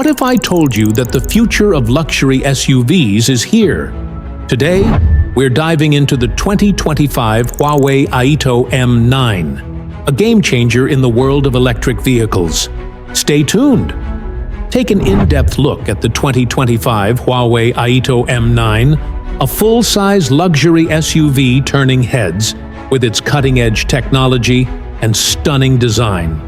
What if I told you that the future of luxury SUVs is here? Today, we're diving into the 2025 Huawei Aito M9, a game-changer in the world of electric vehicles. Stay tuned! Take an in-depth look at the 2025 Huawei Aito M9, a full-size luxury SUV turning heads with its cutting-edge technology and stunning design.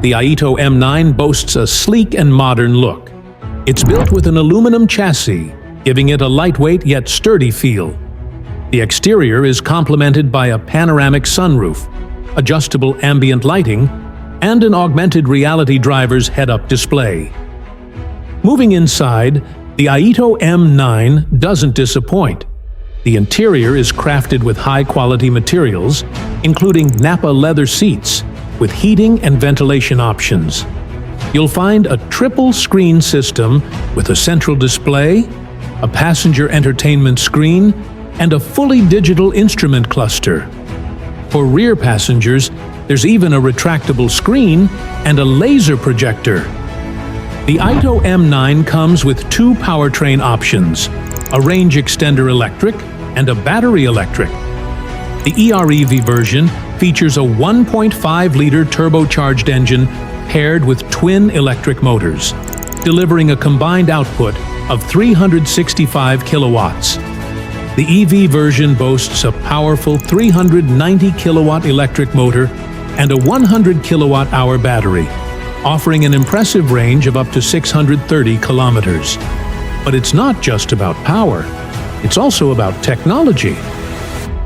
The Aito M9 boasts a sleek and modern look. It's built with an aluminum chassis, giving it a lightweight yet sturdy feel. The exterior is complemented by a panoramic sunroof, adjustable ambient lighting, and an augmented reality driver's head-up display. Moving inside, the Aito M9 doesn't disappoint. The interior is crafted with high-quality materials, including Nappa leather seats, with heating and ventilation options. You'll find a triple-screen system with a central display, a passenger entertainment screen, and a fully digital instrument cluster. For rear passengers, there's even a retractable screen and a laser projector. The Aito M9 comes with two powertrain options, a range extender electric and a battery electric. The EREV version features a 1.5-liter turbocharged engine paired with twin electric motors, delivering a combined output of 365 kilowatts. The EV version boasts a powerful 390-kilowatt electric motor and a 100 kilowatt-hour battery, offering an impressive range of up to 630 kilometers. But it's not just about power, it's also about technology.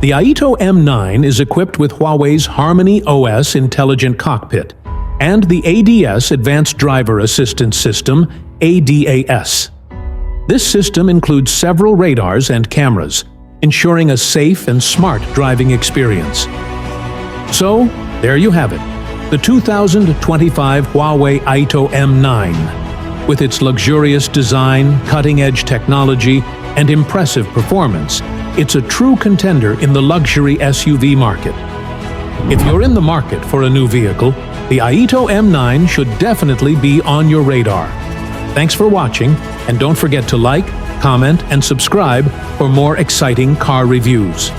The Aito M9 is equipped with Huawei's Harmony OS intelligent cockpit and the ADS Advanced Driver Assistance System, ADAS. This system includes several radars and cameras, ensuring a safe and smart driving experience. So, there you have it, the 2025 Huawei Aito M9. With its luxurious design, cutting-edge technology, and impressive performance, it's a true contender in the luxury SUV market. If you're in the market for a new vehicle, the Aito M9 should definitely be on your radar. Thanks for watching, and don't forget to like, comment, and subscribe for more exciting car reviews.